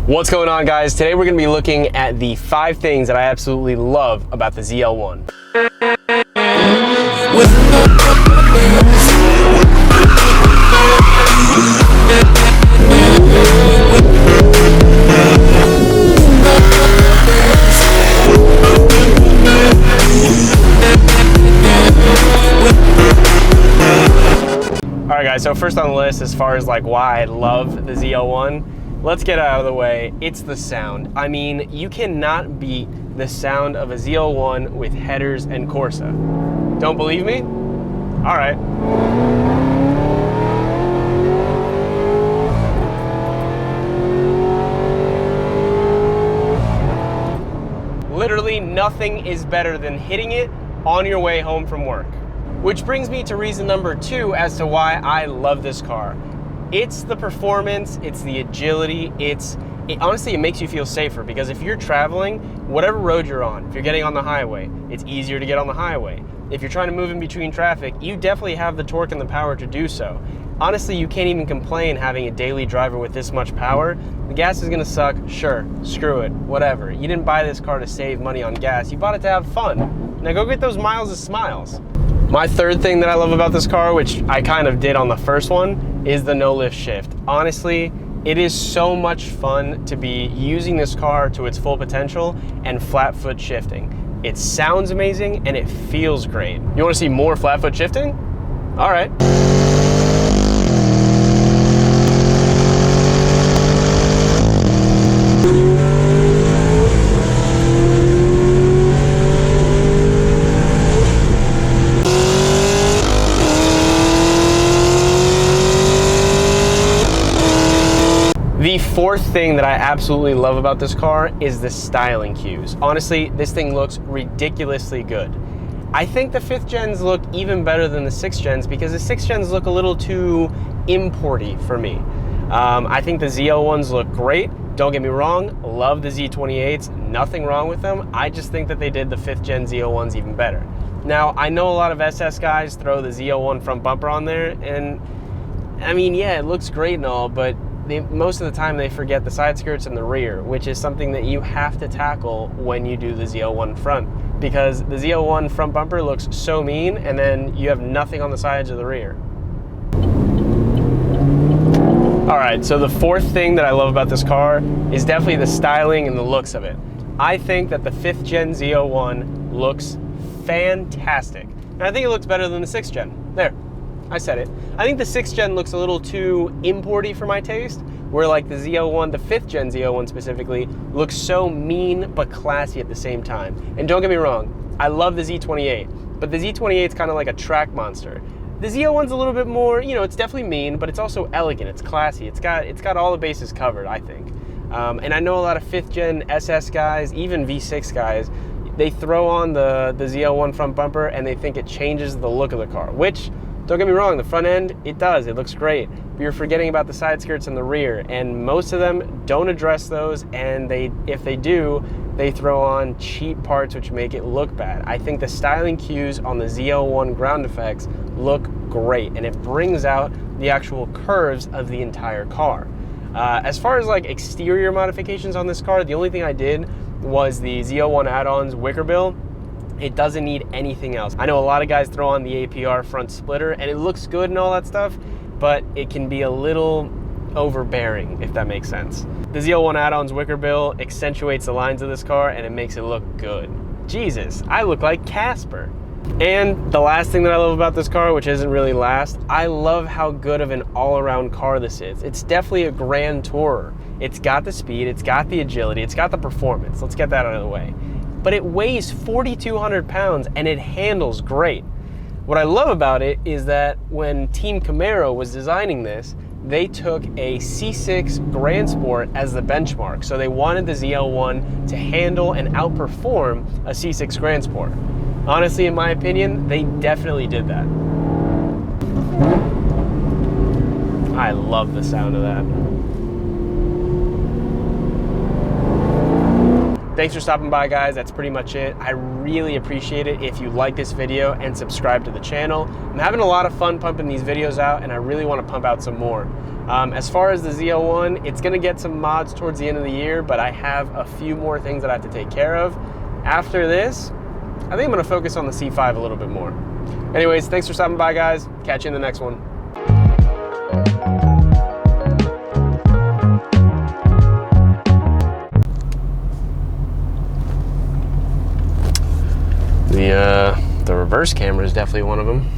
What's going on, guys? Today we're going to be looking at the 5 things that I absolutely love about the ZL1. Alright guys, so first on the list as far as like why I love the ZL1, let's get out of the way. It's the sound. I mean, you cannot beat the sound of a ZL1 with headers and Corsa. Don't believe me? Alright. Literally nothing is better than hitting it on your way home from work. Which brings me to reason number 2 as to why I love this car. It's the performance, it's the agility, honestly, it makes you feel safer because if you're traveling, whatever road you're on, if you're getting on the highway, it's easier to get on the highway. If you're trying to move in between traffic, you definitely have the torque and the power to do so. Honestly, you can't even complain having a daily driver with this much power. The gas is gonna suck, sure, screw it, whatever. You didn't buy this car to save money on gas, you bought it to have fun. Now go get those miles of smiles. My third thing that I love about this car, which I kind of did on the first one, is the no lift shift. Honestly, it is so much fun to be using this car to its full potential and flat foot shifting. It sounds amazing and it feels great. You want to see more flat foot shifting? All right. The fourth thing that I absolutely love about this car is the styling cues. Honestly, this thing looks ridiculously good. I think the 5th gens look even better than the 6th gens because the 6th gens look a little too importy for me. I think the ZL1s look great. Don't get me wrong, love the Z28s, nothing wrong with them. I just think that they did the 5th gen ZL1s even better. Now, I know a lot of SS guys throw the ZL1 front bumper on there, and I mean, yeah, it looks great and all, but most of the time they forget the side skirts and the rear, which is something that you have to tackle when you do the ZL1 front, because the ZL1 front bumper looks so mean and then you have nothing on the sides of the rear. Alright, so the fourth thing that I love about this car is definitely the styling and the looks of it. I think that the 5th gen ZL1 looks fantastic. And I think it looks better than the 6th gen. There. I said it. I think the 6th gen looks a little too importy for my taste, where like the ZL1, the 5th gen ZL1 specifically, looks so mean but classy at the same time. And don't get me wrong, I love the Z28, but the Z28 is kind of like a track monster. The ZL1's a little bit more, you know, it's definitely mean, but it's also elegant, it's classy, it's got all the bases covered, I think. And I know a lot of 5th gen SS guys, even V6 guys, they throw on the ZL1 front bumper and they think it changes the look of the car, which, don't get me wrong, the front end, it does, it looks great. But you're forgetting about the side skirts and the rear, and most of them don't address those, and if they do, they throw on cheap parts which make it look bad. I think the styling cues on the ZL1 ground effects look great, and it brings out the actual curves of the entire car. As far as like exterior modifications on this car, the only thing I did was the ZL1 add-ons wicker bill. It doesn't need anything else. I know a lot of guys throw on the APR front splitter and it looks good and all that stuff, but it can be a little overbearing, if that makes sense. The ZL1 add-ons wicker bill accentuates the lines of this car and it makes it look good. Jesus, I look like Casper. And the last thing that I love about this car, which isn't really last, I love how good of an all-around car this is. It's definitely a grand tourer. It's got the speed, it's got the agility, it's got the performance. Let's get that out of the way. But it weighs 4,200 pounds and it handles great. What I love about it is that when Team Camaro was designing this, they took a C6 Grand Sport as the benchmark. So they wanted the ZL1 to handle and outperform a C6 Grand Sport. Honestly, in my opinion, they definitely did that. I love the sound of that. Thanks for stopping by, guys. That's pretty much it. I really appreciate it if you like this video and subscribe to the channel. I'm having a lot of fun pumping these videos out, and I really want to pump out some more. As far as the Z01, it's going to get some mods towards the end of the year, but I have a few more things that I have to take care of. After this, I think I'm going to focus on the C5 a little bit more. Anyways, thanks for stopping by, guys. Catch you in the next one. The reverse camera is definitely one of them.